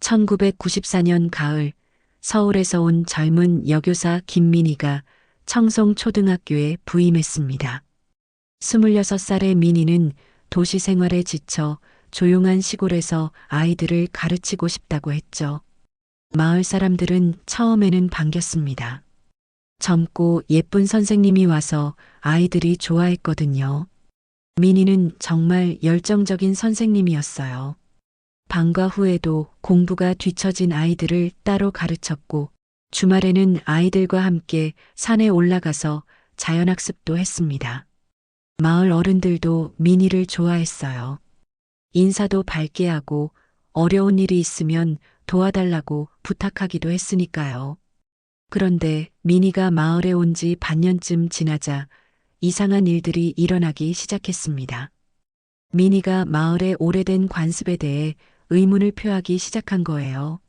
1994년 가을 서울에서 온 젊은 여교사 김민희가 청송초등학교에 부임했습니다. 26살의 민희는 도시 생활에 지쳐 조용한 시골에서 아이들을 가르치고 싶다고 했죠. 마을 사람들은 처음에는 반겼습니다. 젊고 예쁜 선생님이 와서 아이들이 좋아했거든요. 민희는 정말 열정적인 선생님이었어요. 방과 후에도 공부가 뒤처진 아이들을 따로 가르쳤고 주말에는 아이들과 함께 산에 올라가서 자연학습도 했습니다. 마을 어른들도 민희를 좋아했어요. 인사도 밝게 하고 어려운 일이 있으면 도와달라고 부탁하기도 했으니까요. 그런데 민희가 마을에 온 지 반년쯤 지나자 이상한 일들이 일어나기 시작했습니다. 민희가 마을의 오래된 관습에 대해 의문을 표하기 시작한 거예요.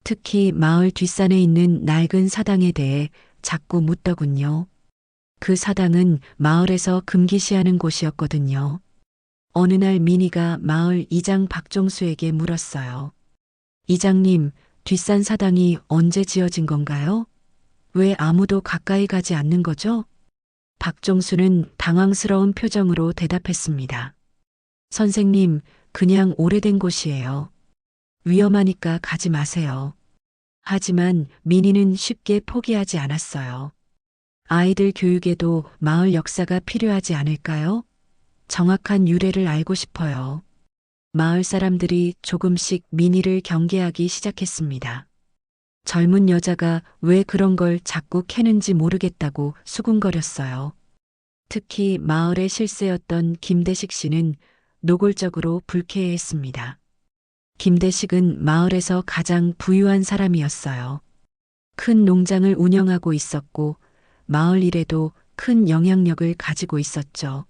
특히 마을 뒷산에 있는 낡은 사당에 대해 자꾸 묻더군요. 그 사당은 마을에서 금기시하는 곳이었거든요. 어느 날 민희가 마을 이장 박종수에게 물었어요. 이장님, 뒷산 사당이 언제 지어진 건가요? 왜 아무도 가까이 가지 않는 거죠? 박종수는 당황스러운 표정으로 대답했습니다. 선생님, 그냥 오래된 곳이에요. 위험하니까 가지 마세요. 하지만 민희는 쉽게 포기하지 않았어요. 아이들 교육에도 마을 역사가 필요하지 않을까요? 정확한 유래를 알고 싶어요. 마을 사람들이 조금씩 민희를 경계하기 시작했습니다. 젊은 여자가 왜 그런 걸 자꾸 캐는지 모르겠다고 수군거렸어요. 특히 마을의 실세였던 김대식 씨는 노골적으로 불쾌해했습니다. 김대식은 마을에서 가장 부유한 사람이었어요. 큰 농장을 운영하고 있었고 마을 일에도 큰 영향력을 가지고 있었죠.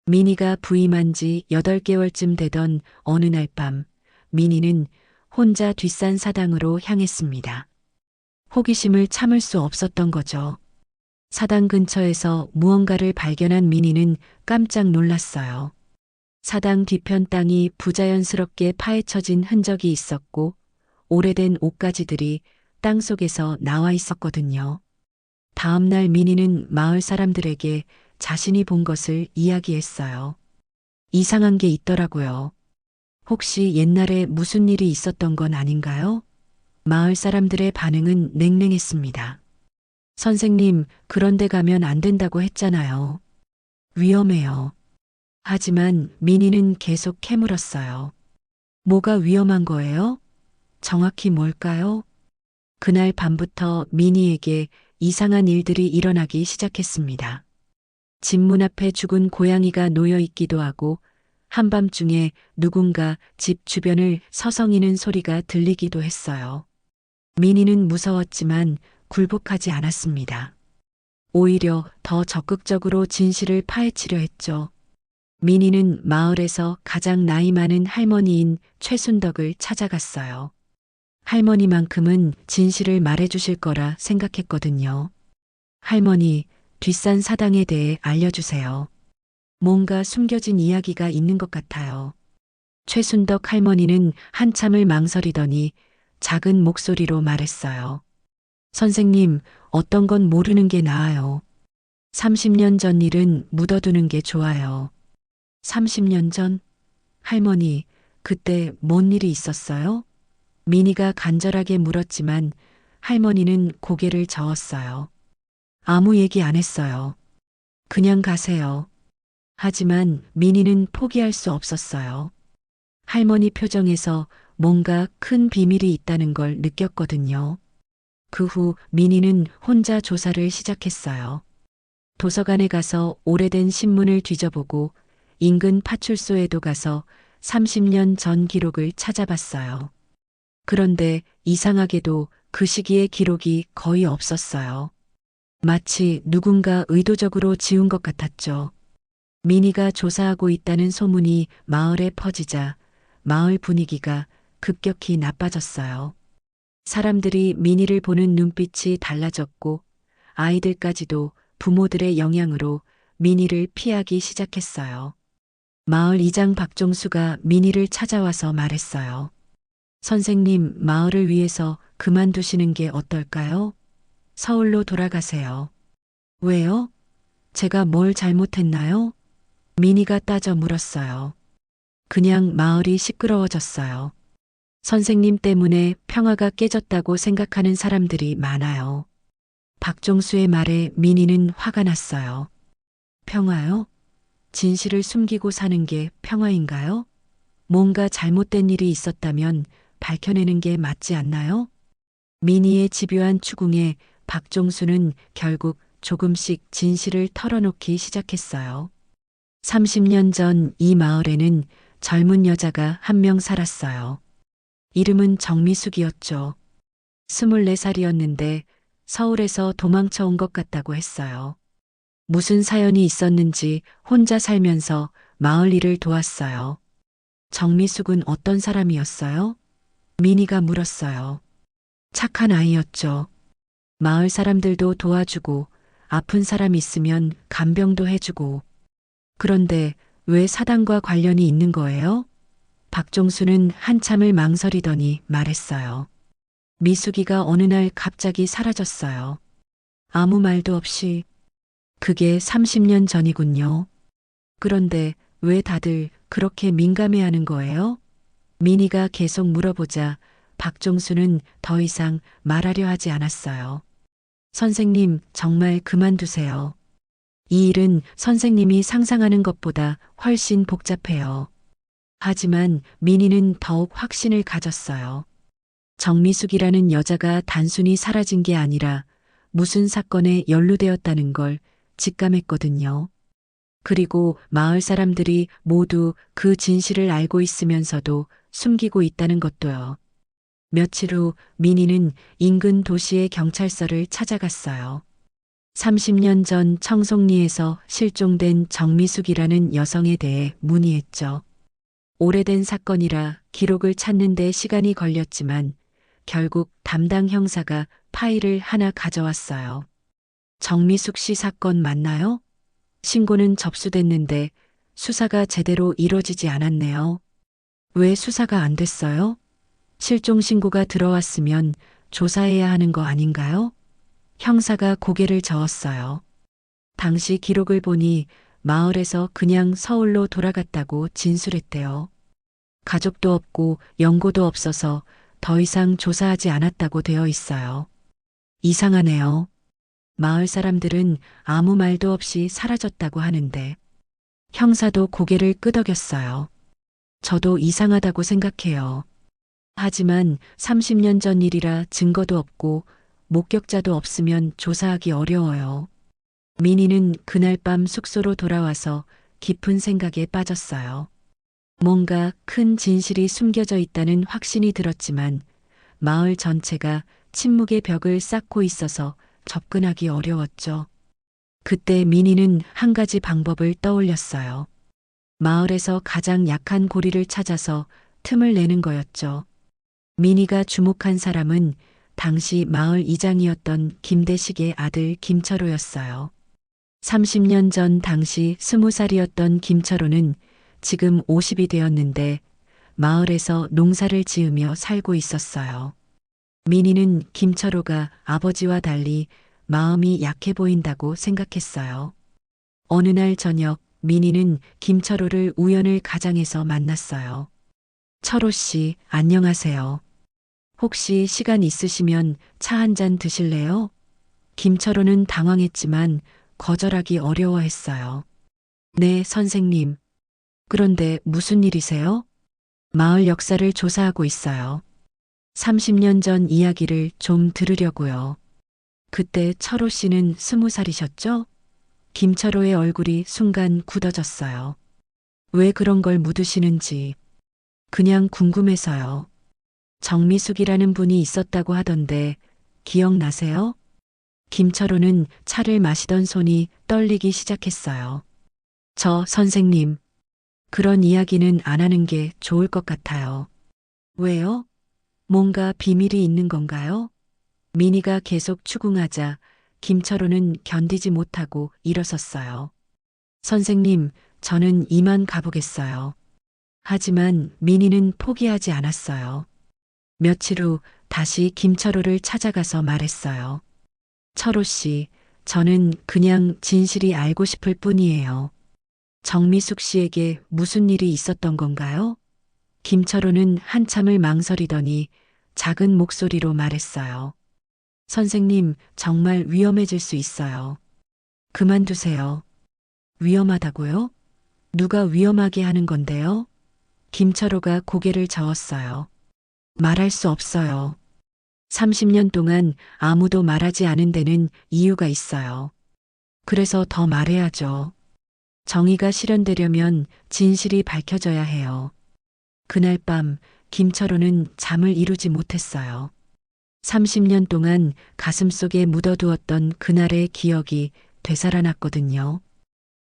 민희가 부임한 지 8개월쯤 되던 어느 날 밤 민희는 혼자 뒷산 사당으로 향했습니다. 호기심을 참을 수 없었던 거죠. 사당 근처에서 무언가를 발견한 민희는 깜짝 놀랐어요. 사당 뒤편 땅이 부자연스럽게 파헤쳐진 흔적이 있었고 오래된 옷가지들이 땅 속에서 나와 있었거든요. 다음 날 민희는 마을 사람들에게 자신이 본 것을 이야기했어요. 이상한 게 있더라고요. 혹시 옛날에 무슨 일이 있었던 건 아닌가요? 마을 사람들의 반응은 냉랭했습니다. 선생님, 그런 데 가면 안 된다고 했잖아요. 위험해요. 하지만 민희는 계속 캐물었어요. 뭐가 위험한 거예요? 정확히 뭘까요? 그날 밤부터 민희에게 이상한 일들이 일어나기 시작했습니다. 집 문 앞에 죽은 고양이가 놓여 있기도 하고 한밤중에 누군가 집 주변을 서성이는 소리가 들리기도 했어요. 민희는 무서웠지만 굴복하지 않았습니다. 오히려 더 적극적으로 진실을 파헤치려 했죠. 민희는 마을에서 가장 나이 많은 할머니인 최순덕을 찾아갔어요. 할머니만큼은 진실을 말해주실 거라 생각했거든요. 할머니, 뒷산 사당에 대해 알려주세요. 뭔가 숨겨진 이야기가 있는 것 같아요. 최순덕 할머니는 한참을 망설이더니 작은 목소리로 말했어요. 선생님, 어떤 건 모르는 게 나아요. 30년 전 일은 묻어두는 게 좋아요. 30년 전? 할머니, 그때 뭔 일이 있었어요? 민희가 간절하게 물었지만 할머니는 고개를 저었어요. 아무 얘기 안 했어요. 그냥 가세요. 하지만 민희는 포기할 수 없었어요. 할머니 표정에서 뭔가 큰 비밀이 있다는 걸 느꼈거든요. 그 후 민희는 혼자 조사를 시작했어요. 도서관에 가서 오래된 신문을 뒤져보고 인근 파출소에도 가서 30년 전 기록을 찾아봤어요. 그런데 이상하게도 그 시기의 기록이 거의 없었어요. 마치 누군가 의도적으로 지운 것 같았죠. 민희가 조사하고 있다는 소문이 마을에 퍼지자 마을 분위기가 급격히 나빠졌어요. 사람들이 민희를 보는 눈빛이 달라졌고 아이들까지도 부모들의 영향으로 민희를 피하기 시작했어요. 마을 이장 박종수가 민희를 찾아와서 말했어요. 선생님, 마을을 위해서 그만두시는 게 어떨까요? 서울로 돌아가세요. 왜요? 제가 뭘 잘못했나요? 미니가 따져 물었어요. 그냥 마을이 시끄러워졌어요. 선생님 때문에 평화가 깨졌다고 생각하는 사람들이 많아요. 박종수의 말에 미니는 화가 났어요. 평화요? 진실을 숨기고 사는 게 평화인가요? 뭔가 잘못된 일이 있었다면 밝혀내는 게 맞지 않나요? 미니의 집요한 추궁에 박종수는 결국 조금씩 진실을 털어놓기 시작했어요. 30년 전 이 마을에는 젊은 여자가 한 명 살았어요. 이름은 정미숙이었죠. 24살이었는데 서울에서 도망쳐 온 것 같다고 했어요. 무슨 사연이 있었는지 혼자 살면서 마을 일을 도왔어요. 정미숙은 어떤 사람이었어요? 미니가 물었어요. 착한 아이였죠. 마을 사람들도 도와주고 아픈 사람 있으면 간병도 해주고. 그런데 왜 사단과 관련이 있는 거예요? 박종수는 한참을 망설이더니 말했어요. 미숙이가 어느 날 갑자기 사라졌어요. 아무 말도 없이. 그게 30년 전이군요. 그런데 왜 다들 그렇게 민감해하는 거예요? 미니가 계속 물어보자 박종수는 더 이상 말하려 하지 않았어요. 선생님, 정말 그만두세요. 이 일은 선생님이 상상하는 것보다 훨씬 복잡해요. 하지만 미니는 더욱 확신을 가졌어요. 정미숙이라는 여자가 단순히 사라진 게 아니라 무슨 사건에 연루되었다는 걸 직감했거든요. 그리고 마을 사람들이 모두 그 진실을 알고 있으면서도 숨기고 있다는 것도요. 며칠 후 미니는 인근 도시의 경찰서를 찾아갔어요. 30년 전 청송리에서 실종된 정미숙이라는 여성에 대해 문의했죠. 오래된 사건이라 기록을 찾는 데 시간이 걸렸지만 결국 담당 형사가 파일을 하나 가져왔어요. 정미숙 씨 사건 맞나요? 신고는 접수됐는데 수사가 제대로 이루어지지 않았네요. 왜 수사가 안 됐어요? 실종 신고가 들어왔으면 조사해야 하는 거 아닌가요? 형사가 고개를 저었어요. 당시 기록을 보니 마을에서 그냥 서울로 돌아갔다고 진술했대요. 가족도 없고 연고도 없어서 더 이상 조사하지 않았다고 되어 있어요. 이상하네요. 마을 사람들은 아무 말도 없이 사라졌다고 하는데 형사도 고개를 끄덕였어요. 저도 이상하다고 생각해요. 하지만 30년 전 일이라 증거도 없고 목격자도 없으면 조사하기 어려워요. 미니는 그날 밤 숙소로 돌아와서 깊은 생각에 빠졌어요. 뭔가 큰 진실이 숨겨져 있다는 확신이 들었지만 마을 전체가 침묵의 벽을 쌓고 있어서 접근하기 어려웠죠. 그때 미니는 한 가지 방법을 떠올렸어요. 마을에서 가장 약한 고리를 찾아서 틈을 내는 거였죠. 미니가 주목한 사람은 당시 마을 이장이었던 김대식의 아들 김철호였어요. 30년 전 당시 20살이었던 김철호는 지금 50이 되었는데 마을에서 농사를 지으며 살고 있었어요. 미니는 김철호가 아버지와 달리 마음이 약해 보인다고 생각했어요. 어느 날 저녁 미니는 김철호를 우연을 가장해서 만났어요. 철호 씨, 안녕하세요. 혹시 시간 있으시면 차 한 잔 드실래요? 김철호는 당황했지만 거절하기 어려워했어요. 네, 선생님. 그런데 무슨 일이세요? 마을 역사를 조사하고 있어요. 30년 전 이야기를 좀 들으려고요. 그때 철호 씨는 20살이셨죠? 김철호의 얼굴이 순간 굳어졌어요. 왜 그런 걸 묻으시는지. 그냥 궁금해서요. 정미숙이라는 분이 있었다고 하던데 기억나세요? 김철호는 차를 마시던 손이 떨리기 시작했어요. 저 선생님, 그런 이야기는 안 하는 게 좋을 것 같아요. 왜요? 뭔가 비밀이 있는 건가요? 미니가 계속 추궁하자 김철호는 견디지 못하고 일어섰어요. 선생님, 저는 이만 가보겠어요. 하지만 미니는 포기하지 않았어요. 며칠 후 다시 김철호를 찾아가서 말했어요. 철호 씨, 저는 그냥 진실이 알고 싶을 뿐이에요. 정미숙 씨에게 무슨 일이 있었던 건가요? 김철호는 한참을 망설이더니 작은 목소리로 말했어요. 선생님, 정말 위험해질 수 있어요. 그만두세요. 위험하다고요? 누가 위험하게 하는 건데요? 김철호가 고개를 저었어요. 말할 수 없어요. 30년 동안 아무도 말하지 않은 데는 이유가 있어요. 그래서 더 말해야죠. 정의가 실현되려면 진실이 밝혀져야 해요. 그날 밤 김철호는 잠을 이루지 못했어요. 30년 동안 가슴속에 묻어두었던 그날의 기억이 되살아났거든요.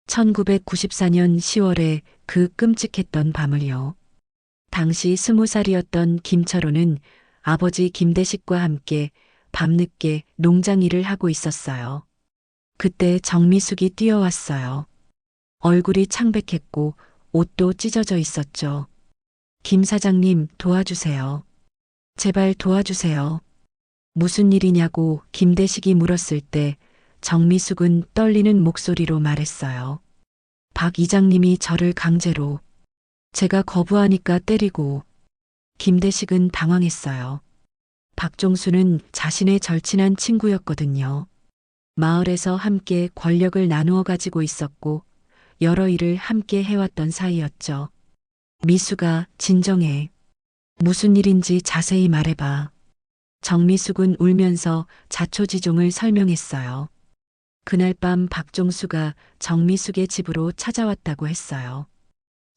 1994년 10월에 그 끔찍했던 밤을요. 당시 20살이었던 김철호는 아버지 김대식과 함께 밤늦게 농장 일을 하고 있었어요. 그때 정미숙이 뛰어왔어요. 얼굴이 창백했고 옷도 찢어져 있었죠. 김 사장님, 도와주세요. 제발 도와주세요. 무슨 일이냐고 김대식이 물었을 때 정미숙은 떨리는 목소리로 말했어요. 박 이장님이 저를 강제로. 제가 거부하니까 때리고. 김대식은 당황했어요. 박종수는 자신의 절친한 친구였거든요. 마을에서 함께 권력을 나누어 가지고 있었고 여러 일을 함께 해왔던 사이였죠. 미수가 진정해. 무슨 일인지 자세히 말해봐. 정미숙은 울면서 자초지종을 설명했어요. 그날 밤 박종수가 정미숙의 집으로 찾아왔다고 했어요.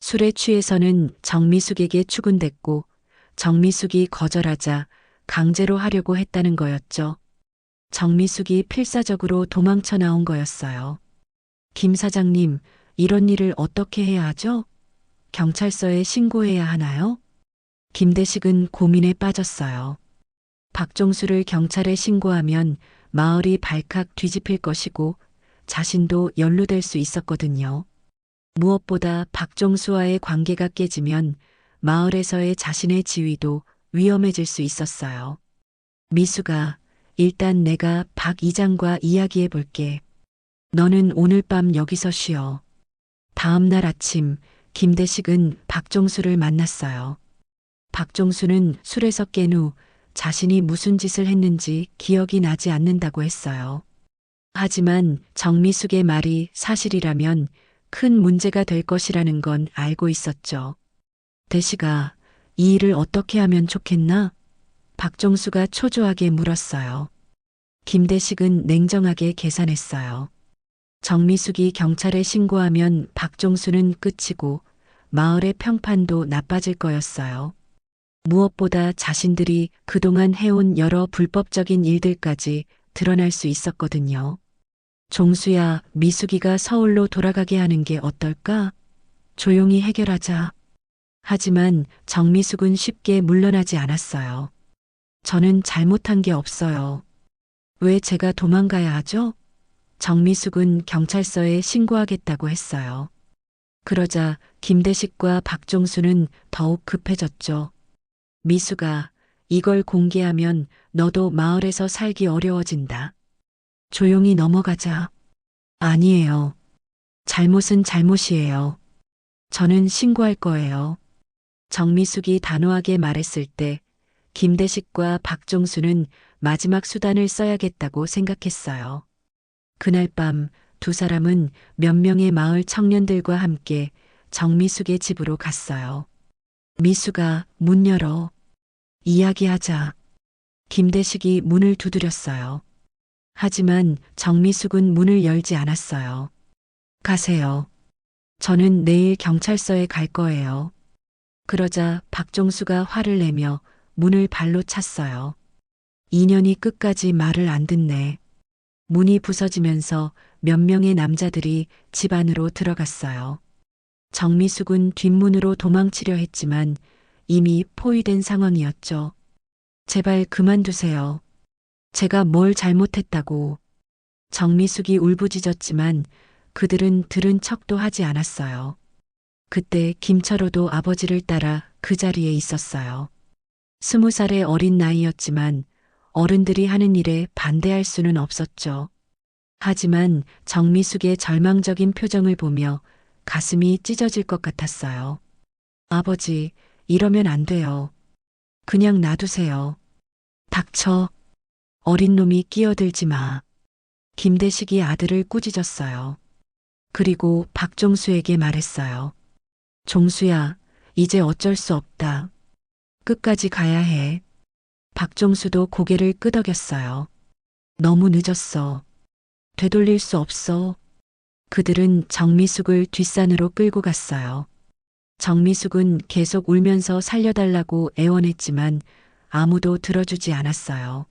술에 취해서는 정미숙에게 추근댔고 정미숙이 거절하자 강제로 하려고 했다는 거였죠. 정미숙이 필사적으로 도망쳐 나온 거였어요. 김 사장님, 이런 일을 어떻게 해야 하죠? 경찰서에 신고해야 하나요? 김대식은 고민에 빠졌어요. 박종수를 경찰에 신고하면 마을이 발칵 뒤집힐 것이고 자신도 연루될 수 있었거든요. 무엇보다 박종수와의 관계가 깨지면 마을에서의 자신의 지위도 위험해질 수 있었어요. 미수가, 일단 내가 박 이장과 이야기해 볼게. 너는 오늘 밤 여기서 쉬어. 다음 날 아침 김대식은 박종수를 만났어요. 박종수는 술에서 깬 후 자신이 무슨 짓을 했는지 기억이 나지 않는다고 했어요. 하지만 정미숙의 말이 사실이라면 큰 문제가 될 것이라는 건 알고 있었죠. 대식아, 이 일을 어떻게 하면 좋겠나? 박종수가 초조하게 물었어요. 김대식은 냉정하게 계산했어요. 정미숙이 경찰에 신고하면 박종수는 끝이고 마을의 평판도 나빠질 거였어요. 무엇보다 자신들이 그동안 해온 여러 불법적인 일들까지 드러날 수 있었거든요. 종수야, 미숙이가 서울로 돌아가게 하는 게 어떨까? 조용히 해결하자. 하지만 정미숙은 쉽게 물러나지 않았어요. 저는 잘못한 게 없어요. 왜 제가 도망가야 하죠? 정미숙은 경찰서에 신고하겠다고 했어요. 그러자 김대식과 박종수는 더욱 급해졌죠. 미수가, 이걸 공개하면 너도 마을에서 살기 어려워진다. 조용히 넘어가자. 아니에요. 잘못은 잘못이에요. 저는 신고할 거예요. 정미숙이 단호하게 말했을 때 김대식과 박종수는 마지막 수단을 써야겠다고 생각했어요. 그날 밤 두 사람은 몇 명의 마을 청년들과 함께 정미숙의 집으로 갔어요. 미수가, 문 열어. 이야기하자. 김대식이 문을 두드렸어요. 하지만 정미숙은 문을 열지 않았어요. 가세요. 저는 내일 경찰서에 갈 거예요. 그러자 박종수가 화를 내며 문을 발로 찼어요. 인연이 끝까지 말을 안 듣네. 문이 부서지면서 몇 명의 남자들이 집 안으로 들어갔어요. 정미숙은 뒷문으로 도망치려 했지만 이미 포위된 상황이었죠. 제발 그만두세요. 제가 뭘 잘못했다고. 정미숙이 울부짖었지만 그들은 들은 척도 하지 않았어요. 그때 김철호도 아버지를 따라 그 자리에 있었어요. 20살의 어린 나이였지만 어른들이 하는 일에 반대할 수는 없었죠. 하지만 정미숙의 절망적인 표정을 보며 가슴이 찢어질 것 같았어요. 아버지, 이러면 안 돼요. 그냥 놔두세요. 닥쳐. 어린 놈이 끼어들지 마. 김대식이 아들을 꾸짖었어요. 그리고 박종수에게 말했어요. 종수야, 이제 어쩔 수 없다. 끝까지 가야 해. 박종수도 고개를 끄덕였어요. 너무 늦었어. 되돌릴 수 없어. 그들은 정미숙을 뒷산으로 끌고 갔어요. 정미숙은 계속 울면서 살려달라고 애원했지만 아무도 들어주지 않았어요.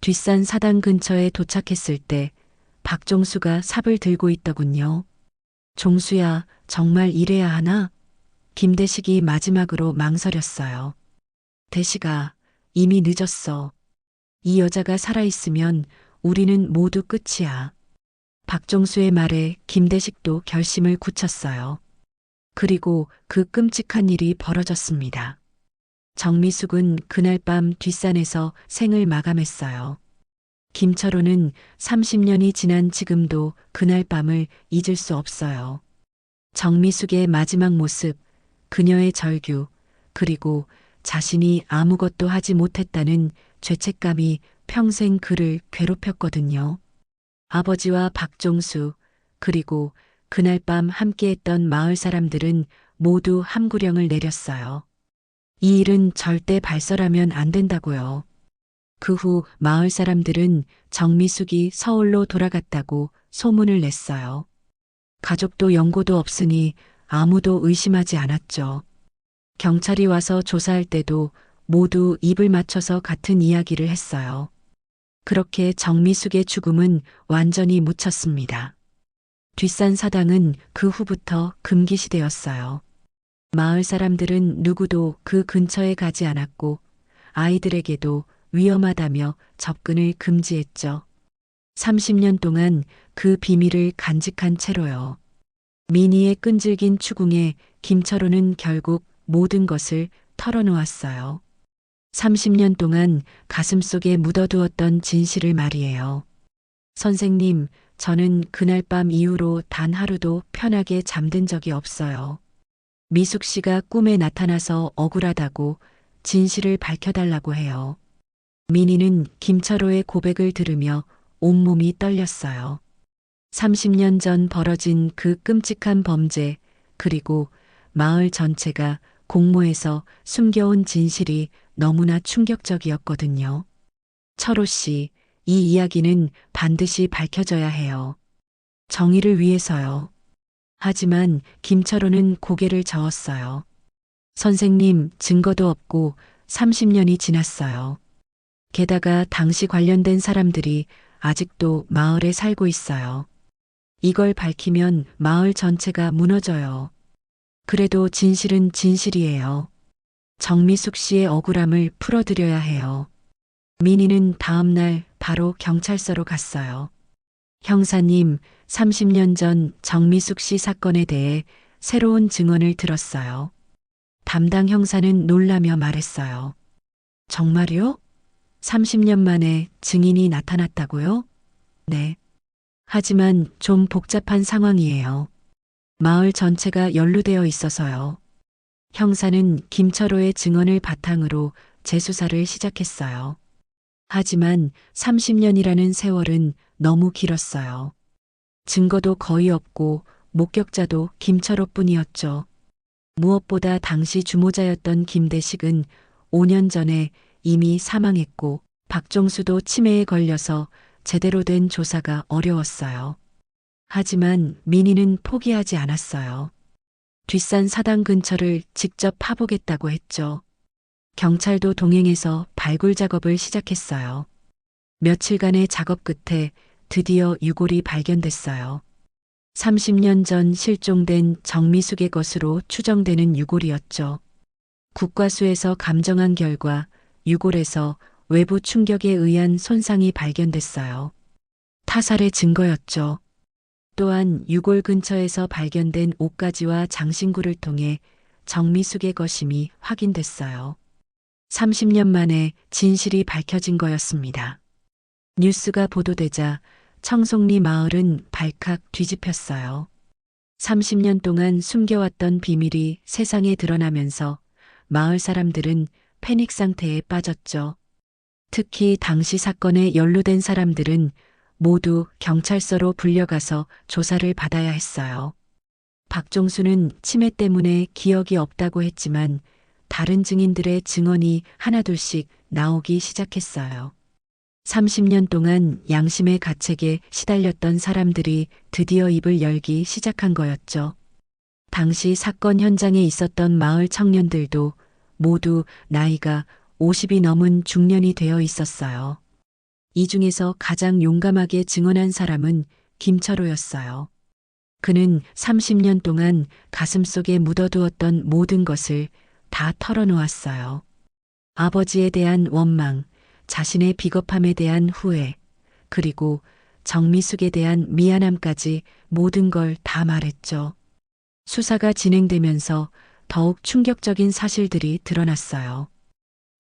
뒷산 사당 근처에 도착했을 때 박종수가 삽을 들고 있더군요. 종수야, 정말 이래야 하나? 김대식이 마지막으로 망설였어요. 대식아, 이미 늦었어. 이 여자가 살아있으면 우리는 모두 끝이야. 박종수의 말에 김대식도 결심을 굳혔어요. 그리고 그 끔찍한 일이 벌어졌습니다. 정미숙은 그날 밤 뒷산에서 생을 마감했어요. 김철호는 30년이 지난 지금도 그날 밤을 잊을 수 없어요. 정미숙의 마지막 모습, 그녀의 절규, 그리고 자신이 아무것도 하지 못했다는 죄책감이 평생 그를 괴롭혔거든요. 아버지와 박종수, 그리고 그날 밤 함께했던 마을 사람들은 모두 함구령을 내렸어요. 이 일은 절대 발설하면 안 된다고요. 그 후 마을 사람들은 정미숙이 서울로 돌아갔다고 소문을 냈어요. 가족도 연고도 없으니 아무도 의심하지 않았죠. 경찰이 와서 조사할 때도 모두 입을 맞춰서 같은 이야기를 했어요. 그렇게 정미숙의 죽음은 완전히 묻혔습니다. 뒷산 사당은 그 후부터 금기시되었어요. 마을 사람들은 누구도 그 근처에 가지 않았고 아이들에게도 위험하다며 접근을 금지했죠. 30년 동안 그 비밀을 간직한 채로요. 민희의 끈질긴 추궁에 김철호는 결국 모든 것을 털어놓았어요. 30년 동안 가슴속에 묻어두었던 진실을 말이에요. 선생님, 저는 그날 밤 이후로 단 하루도 편하게 잠든 적이 없어요. 미숙 씨가 꿈에 나타나서 억울하다고 진실을 밝혀달라고 해요. 민희는 김철호의 고백을 들으며 온몸이 떨렸어요. 30년 전 벌어진 그 끔찍한 범죄, 그리고 마을 전체가 공모해서 숨겨온 진실이 너무나 충격적이었거든요. 철호 씨, 이 이야기는 반드시 밝혀져야 해요. 정의를 위해서요. 하지만 김철호는 고개를 저었어요. 선생님, 증거도 없고 30년이 지났어요. 게다가 당시 관련된 사람들이 아직도 마을에 살고 있어요. 이걸 밝히면 마을 전체가 무너져요. 그래도 진실은 진실이에요. 정미숙 씨의 억울함을 풀어드려야 해요. 민희는 다음 날 바로 경찰서로 갔어요. 형사님, 30년 전 정미숙 씨 사건에 대해 새로운 증언을 들었어요. 담당 형사는 놀라며 말했어요. 정말요? 30년 만에 증인이 나타났다고요? 네. 하지만 좀 복잡한 상황이에요. 마을 전체가 연루되어 있어서요. 형사는 김철호의 증언을 바탕으로 재수사를 시작했어요. 하지만 30년이라는 세월은 너무 길었어요. 증거도 거의 없고 목격자도 김철호뿐이었죠. 무엇보다 당시 주모자였던 김대식은 5년 전에 이미 사망했고 박종수도 치매에 걸려서 제대로 된 조사가 어려웠어요. 하지만 민희는 포기하지 않았어요. 뒷산 사당 근처를 직접 파보겠다고 했죠. 경찰도 동행해서 발굴 작업을 시작했어요. 며칠간의 작업 끝에 드디어 유골이 발견됐어요. 30년 전 실종된 정미숙의 것으로 추정되는 유골이었죠. 국과수에서 감정한 결과 유골에서 외부 충격에 의한 손상이 발견됐어요. 타살의 증거였죠. 또한 유골 근처에서 발견된 옷가지와 장신구를 통해 정미숙의 것임이 확인됐어요. 30년 만에 진실이 밝혀진 거였습니다. 뉴스가 보도되자 청송리 마을은 발칵 뒤집혔어요. 30년 동안 숨겨왔던 비밀이 세상에 드러나면서 마을 사람들은 패닉 상태에 빠졌죠. 특히 당시 사건에 연루된 사람들은 모두 경찰서로 불려가서 조사를 받아야 했어요. 박종수는 치매 때문에 기억이 없다고 했지만 다른 증인들의 증언이 하나둘씩 나오기 시작했어요. 30년 동안 양심의 가책에 시달렸던 사람들이 드디어 입을 열기 시작한 거였죠. 당시 사건 현장에 있었던 마을 청년들도 모두 나이가 50이 넘은 중년이 되어 있었어요. 이 중에서 가장 용감하게 증언한 사람은 김철호였어요. 그는 30년 동안 가슴속에 묻어두었던 모든 것을 다 털어놓았어요. 아버지에 대한 원망, 자신의 비겁함에 대한 후회, 그리고 정미숙에 대한 미안함까지 모든 걸 다 말했죠. 수사가 진행되면서 더욱 충격적인 사실들이 드러났어요.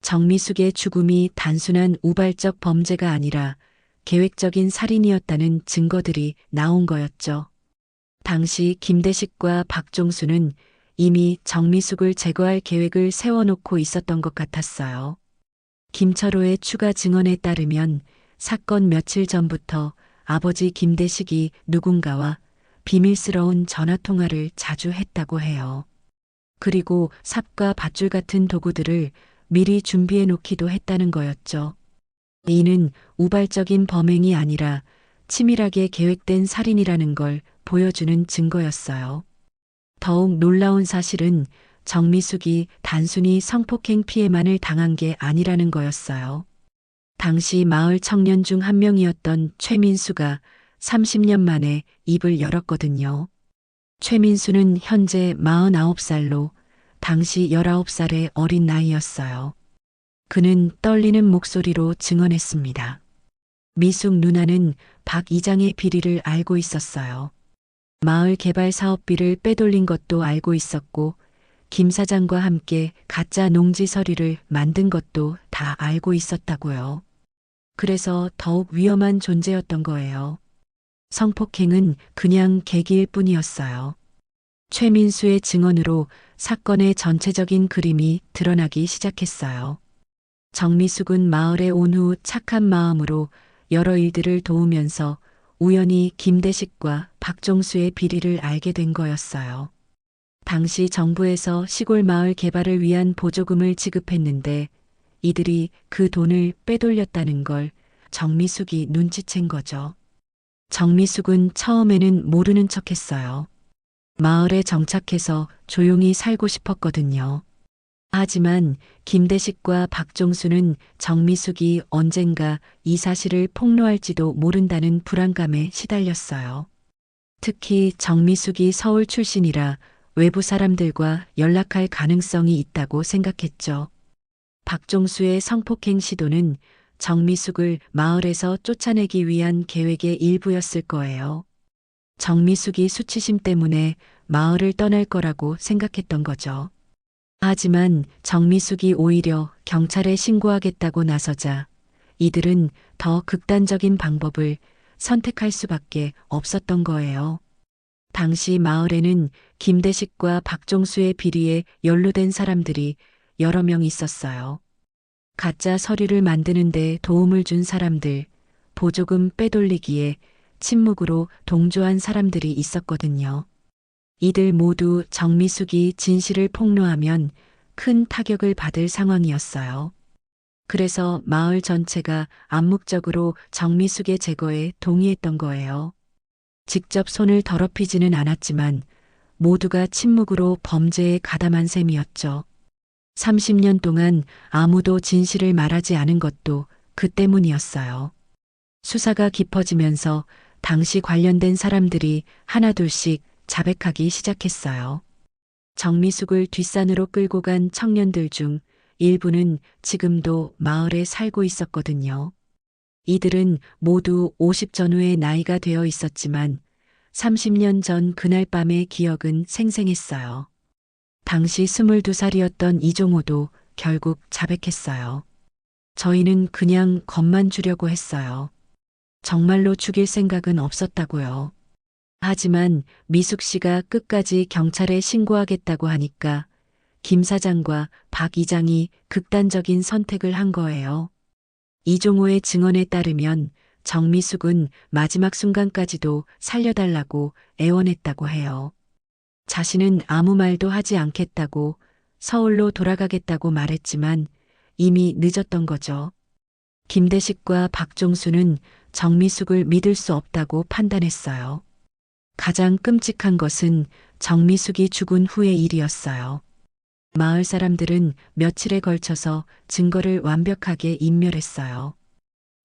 정미숙의 죽음이 단순한 우발적 범죄가 아니라 계획적인 살인이었다는 증거들이 나온 거였죠. 당시 김대식과 박종수는 이미 정미숙을 제거할 계획을 세워놓고 있었던 것 같았어요. 김철호의 추가 증언에 따르면 사건 며칠 전부터 아버지 김대식이 누군가와 비밀스러운 전화통화를 자주 했다고 해요. 그리고 삽과 밧줄 같은 도구들을 미리 준비해 놓기도 했다는 거였죠. 이는 우발적인 범행이 아니라 치밀하게 계획된 살인이라는 걸 보여주는 증거였어요. 더욱 놀라운 사실은 정미숙이 단순히 성폭행 피해만을 당한 게 아니라는 거였어요. 당시 마을 청년 중 한 명이었던 최민수가 30년 만에 입을 열었거든요. 최민수는 현재 49살로 당시 19살의 어린 나이였어요. 그는 떨리는 목소리로 증언했습니다. 미숙 누나는 박 이장의 비리를 알고 있었어요. 마을 개발 사업비를 빼돌린 것도 알고 있었고 김 사장과 함께 가짜 농지 서류를 만든 것도 다 알고 있었다고요. 그래서 더욱 위험한 존재였던 거예요. 성폭행은 그냥 계기일 뿐이었어요. 최민수의 증언으로 사건의 전체적인 그림이 드러나기 시작했어요. 정미숙은 마을에 온 후 착한 마음으로 여러 일들을 도우면서 우연히 김대식과 박종수의 비리를 알게 된 거였어요. 당시 정부에서 시골 마을 개발을 위한 보조금을 지급했는데 이들이 그 돈을 빼돌렸다는 걸 정미숙이 눈치챈 거죠. 정미숙은 처음에는 모르는 척했어요. 마을에 정착해서 조용히 살고 싶었거든요. 하지만 김대식과 박종수는 정미숙이 언젠가 이 사실을 폭로할지도 모른다는 불안감에 시달렸어요. 특히 정미숙이 서울 출신이라 외부 사람들과 연락할 가능성이 있다고 생각했죠. 박종수의 성폭행 시도는 정미숙을 마을에서 쫓아내기 위한 계획의 일부였을 거예요. 정미숙이 수치심 때문에 마을을 떠날 거라고 생각했던 거죠. 하지만 정미숙이 오히려 경찰에 신고하겠다고 나서자 이들은 더 극단적인 방법을 선택할 수밖에 없었던 거예요. 당시 마을에는 김대식과 박종수의 비리에 연루된 사람들이 여러 명 있었어요. 가짜 서류를 만드는데 도움을 준 사람들, 보조금 빼돌리기에 침묵으로 동조한 사람들이 있었거든요. 이들 모두 정미숙이 진실을 폭로하면 큰 타격을 받을 상황이었어요. 그래서 마을 전체가 암묵적으로 정미숙의 제거에 동의했던 거예요. 직접 손을 더럽히지는 않았지만 모두가 침묵으로 범죄에 가담한 셈이었죠. 30년 동안 아무도 진실을 말하지 않은 것도 그 때문이었어요. 수사가 깊어지면서 당시 관련된 사람들이 하나둘씩 자백하기 시작했어요. 정미숙을 뒷산으로 끌고 간 청년들 중 일부는 지금도 마을에 살고 있었거든요. 이들은 모두 50 전후의 나이가 되어 있었지만 30년 전 그날 밤의 기억은 생생했어요. 당시 22살이었던 이종호도 결국 자백했어요. 저희는 그냥 겁만 주려고 했어요. 정말로 죽일 생각은 없었다고요. 하지만 미숙 씨가 끝까지 경찰에 신고하겠다고 하니까 김 사장과 박 이장이 극단적인 선택을 한 거예요. 이종호의 증언에 따르면 정미숙은 마지막 순간까지도 살려달라고 애원했다고 해요. 자신은 아무 말도 하지 않겠다고 서울로 돌아가겠다고 말했지만 이미 늦었던 거죠. 김대식과 박종수는 정미숙을 믿을 수 없다고 판단했어요. 가장 끔찍한 것은 정미숙이 죽은 후의 일이었어요. 마을 사람들은 며칠에 걸쳐서 증거를 완벽하게 인멸했어요.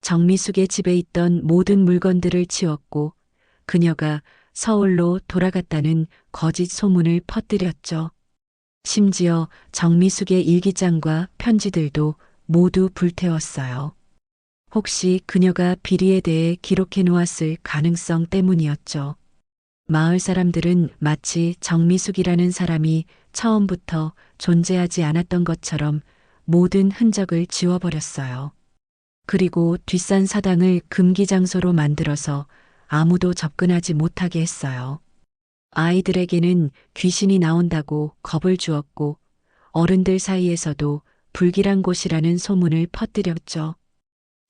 정미숙의 집에 있던 모든 물건들을 치웠고 그녀가 서울로 돌아갔다는 거짓 소문을 퍼뜨렸죠. 심지어 정미숙의 일기장과 편지들도 모두 불태웠어요. 혹시 그녀가 비리에 대해 기록해 놓았을 가능성 때문이었죠. 마을 사람들은 마치 정미숙이라는 사람이 처음부터 존재하지 않았던 것처럼 모든 흔적을 지워버렸어요. 그리고 뒷산 사당을 금기 장소로 만들어서 아무도 접근하지 못하게 했어요. 아이들에게는 귀신이 나온다고 겁을 주었고 어른들 사이에서도 불길한 곳이라는 소문을 퍼뜨렸죠.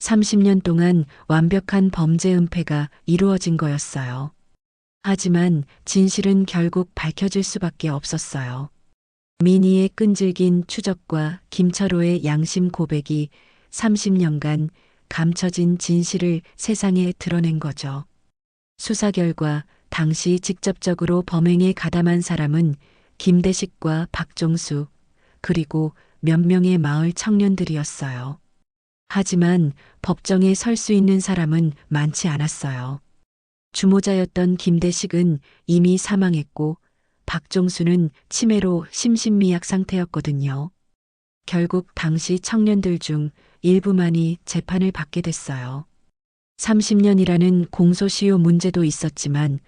30년 동안 완벽한 범죄 은폐가 이루어진 거였어요. 하지만 진실은 결국 밝혀질 수밖에 없었어요. 민희의 끈질긴 추적과 김철호의 양심 고백이 30년간 감춰진 진실을 세상에 드러낸 거죠. 수사 결과 당시 직접적으로 범행에 가담한 사람은 김대식과 박종수, 그리고 몇 명의 마을 청년들이었어요. 하지만 법정에 설 수 있는 사람은 많지 않았어요. 주모자였던 김대식은 이미 사망했고 박종수는 치매로 심신미약 상태였거든요. 결국 당시 청년들 중 일부만이 재판을 받게 됐어요. 30년이라는 공소시효 문제도 있었지만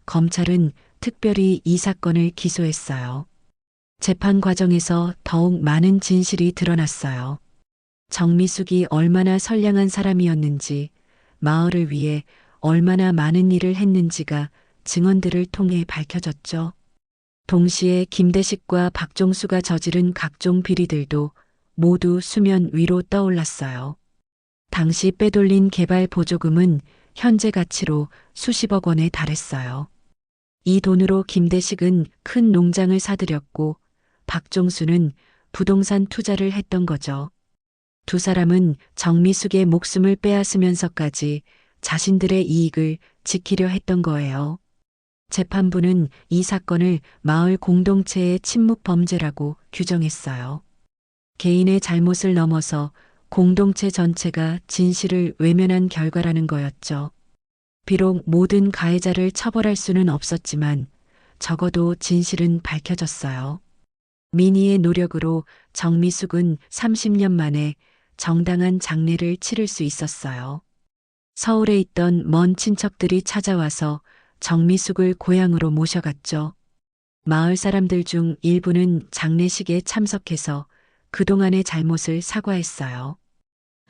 검찰은 특별히 이 사건을 기소했어요. 재판 과정에서 더욱 많은 진실이 드러났어요. 정미숙이 얼마나 선량한 사람이었는지, 마을을 위해 얼마나 많은 일을 했는지가 증언들을 통해 밝혀졌죠. 동시에 김대식과 박종수가 저지른 각종 비리들도 모두 수면 위로 떠올랐어요. 당시 빼돌린 개발 보조금은 현재 가치로 수십억 원에 달했어요. 이 돈으로 김대식은 큰 농장을 사들였고 박종수는 부동산 투자를 했던 거죠. 두 사람은 정미숙의 목숨을 빼앗으면서까지 자신들의 이익을 지키려 했던 거예요. 재판부는 이 사건을 마을 공동체의 침묵 범죄라고 규정했어요. 개인의 잘못을 넘어서 공동체 전체가 진실을 외면한 결과라는 거였죠. 비록 모든 가해자를 처벌할 수는 없었지만 적어도 진실은 밝혀졌어요. 민희의 노력으로 정미숙은 30년 만에 정당한 장례를 치를 수 있었어요. 서울에 있던 먼 친척들이 찾아와서 정미숙을 고향으로 모셔갔죠. 마을 사람들 중 일부는 장례식에 참석해서 그동안의 잘못을 사과했어요.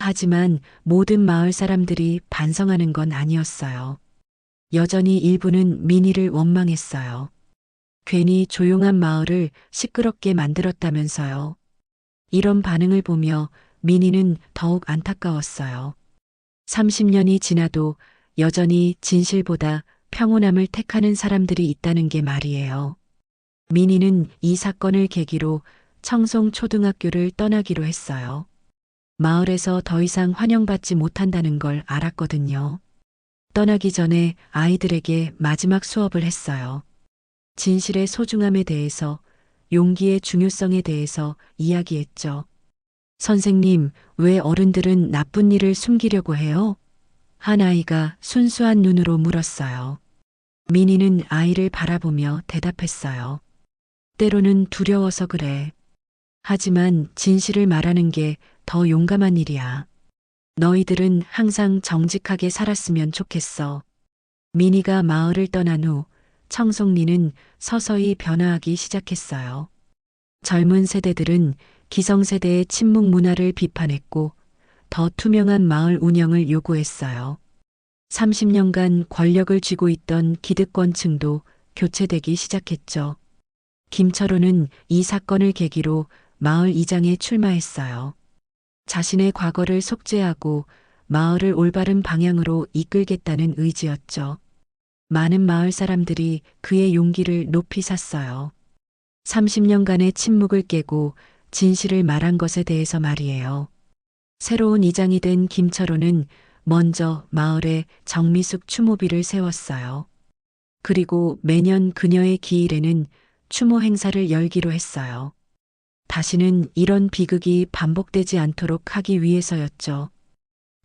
하지만 모든 마을 사람들이 반성하는 건 아니었어요. 여전히 일부는 민희를 원망했어요. 괜히 조용한 마을을 시끄럽게 만들었다면서요. 이런 반응을 보며 민희는 더욱 안타까웠어요. 30년이 지나도 여전히 진실보다 평온함을 택하는 사람들이 있다는 게 말이에요. 민희는 이 사건을 계기로 청송초등학교를 떠나기로 했어요. 마을에서 더 이상 환영받지 못한다는 걸 알았거든요. 떠나기 전에 아이들에게 마지막 수업을 했어요. 진실의 소중함에 대해서, 용기의 중요성에 대해서 이야기했죠. 선생님, 왜 어른들은 나쁜 일을 숨기려고 해요? 한 아이가 순수한 눈으로 물었어요. 민희는 아이를 바라보며 대답했어요. 때로는 두려워서 그래. 하지만 진실을 말하는 게 더 용감한 일이야. 너희들은 항상 정직하게 살았으면 좋겠어. 민희가 마을을 떠난 후 청송리는 서서히 변화하기 시작했어요. 젊은 세대들은 기성세대의 침묵 문화를 비판했고 더 투명한 마을 운영을 요구했어요. 30년간 권력을 쥐고 있던 기득권층도 교체되기 시작했죠. 김철호는 이 사건을 계기로 마을 이장에 출마했어요. 자신의 과거를 속죄하고 마을을 올바른 방향으로 이끌겠다는 의지였죠. 많은 마을 사람들이 그의 용기를 높이 샀어요. 30년간의 침묵을 깨고 진실을 말한 것에 대해서 말이에요. 새로운 이장이 된 김철호는 먼저 마을에 정미숙 추모비를 세웠어요. 그리고 매년 그녀의 기일에는 추모 행사를 열기로 했어요. 다시는 이런 비극이 반복되지 않도록 하기 위해서였죠.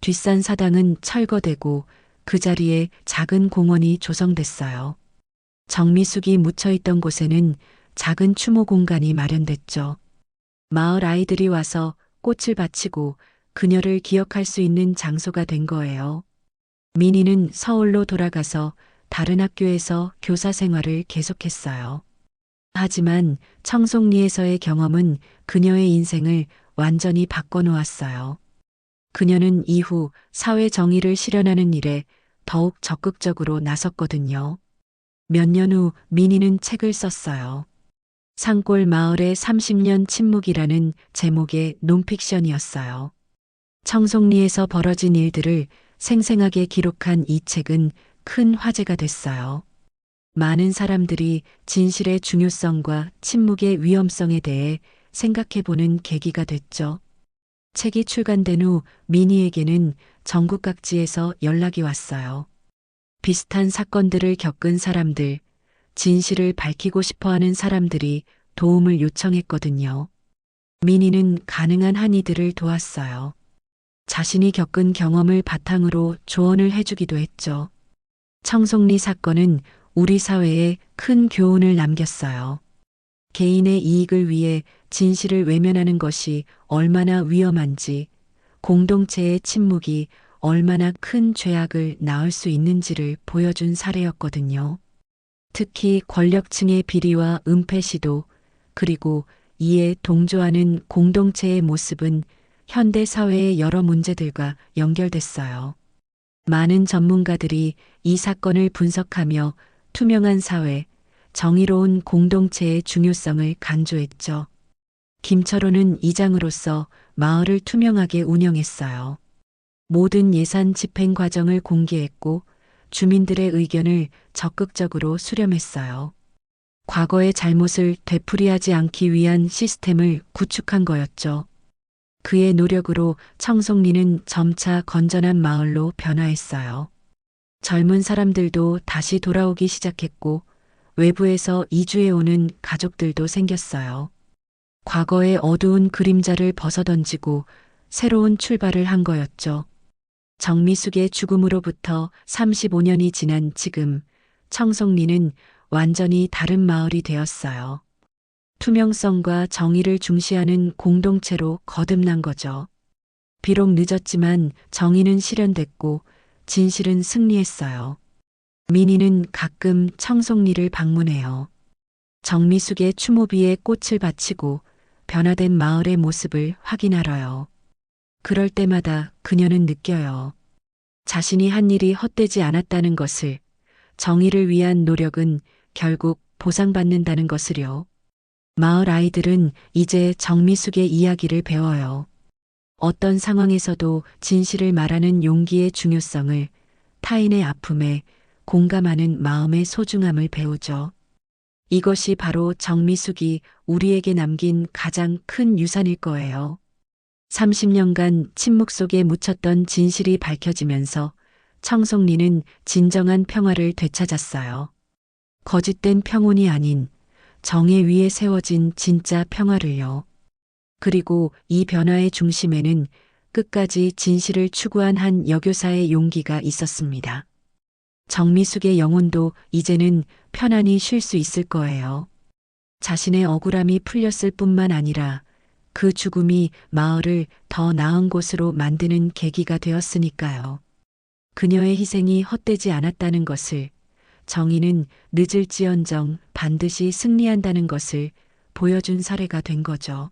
뒷산 사당은 철거되고 그 자리에 작은 공원이 조성됐어요. 정미숙이 묻혀있던 곳에는 작은 추모 공간이 마련됐죠. 마을 아이들이 와서 꽃을 바치고 그녀를 기억할 수 있는 장소가 된 거예요. 민희는 서울로 돌아가서 다른 학교에서 교사 생활을 계속했어요. 하지만 청송리에서의 경험은 그녀의 인생을 완전히 바꿔놓았어요. 그녀는 이후 사회 정의를 실현하는 일에 더욱 적극적으로 나섰거든요. 몇 년 후 민희는 책을 썼어요. 산골 마을의 30년 침묵이라는 제목의 논픽션이었어요. 청송리에서 벌어진 일들을 생생하게 기록한 이 책은 큰 화제가 됐어요. 많은 사람들이 진실의 중요성과 침묵의 위험성에 대해 생각해보는 계기가 됐죠. 책이 출간된 후 민희에게는 전국 각지에서 연락이 왔어요. 비슷한 사건들을 겪은 사람들, 진실을 밝히고 싶어하는 사람들이 도움을 요청했거든요. 민희는 가능한 한 이들을 도왔어요. 자신이 겪은 경험을 바탕으로 조언을 해주기도 했죠. 청송리 사건은 우리 사회에 큰 교훈을 남겼어요. 개인의 이익을 위해 진실을 외면하는 것이 얼마나 위험한지, 공동체의 침묵이 얼마나 큰 죄악을 낳을 수 있는지를 보여준 사례였거든요. 특히 권력층의 비리와 은폐 시도, 그리고 이에 동조하는 공동체의 모습은 현대 사회의 여러 문제들과 연결됐어요. 많은 전문가들이 이 사건을 분석하며 투명한 사회, 정의로운 공동체의 중요성을 강조했죠. 김철호는 이장으로서 마을을 투명하게 운영했어요. 모든 예산 집행 과정을 공개했고 주민들의 의견을 적극적으로 수렴했어요. 과거의 잘못을 되풀이하지 않기 위한 시스템을 구축한 거였죠. 그의 노력으로 청송리는 점차 건전한 마을로 변화했어요. 젊은 사람들도 다시 돌아오기 시작했고 외부에서 이주해 오는 가족들도 생겼어요. 과거의 어두운 그림자를 벗어던지고 새로운 출발을 한 거였죠. 정미숙의 죽음으로부터 35년이 지난 지금 청송리는 완전히 다른 마을이 되었어요. 투명성과 정의를 중시하는 공동체로 거듭난 거죠. 비록 늦었지만 정의는 실현됐고 진실은 승리했어요. 민희는 가끔 청송리를 방문해요. 정미숙의 추모비에 꽃을 바치고 변화된 마을의 모습을 확인하러요. 그럴 때마다 그녀는 느껴요. 자신이 한 일이 헛되지 않았다는 것을, 정의를 위한 노력은 결국 보상받는다는 것을요. 마을 아이들은 이제 정미숙의 이야기를 배워요. 어떤 상황에서도 진실을 말하는 용기의 중요성을, 타인의 아픔에 공감하는 마음의 소중함을 배우죠. 이것이 바로 정미숙이 우리에게 남긴 가장 큰 유산일 거예요. 30년간 침묵 속에 묻혔던 진실이 밝혀지면서 청송리는 진정한 평화를 되찾았어요. 거짓된 평온이 아닌 정의 위에 세워진 진짜 평화를요. 그리고 이 변화의 중심에는 끝까지 진실을 추구한 한 여교사의 용기가 있었습니다. 정미숙의 영혼도 이제는 편안히 쉴 수 있을 거예요. 자신의 억울함이 풀렸을 뿐만 아니라 그 죽음이 마을을 더 나은 곳으로 만드는 계기가 되었으니까요. 그녀의 희생이 헛되지 않았다는 것을, 정의는 늦을지언정 반드시 승리한다는 것을 보여준 사례가 된 거죠.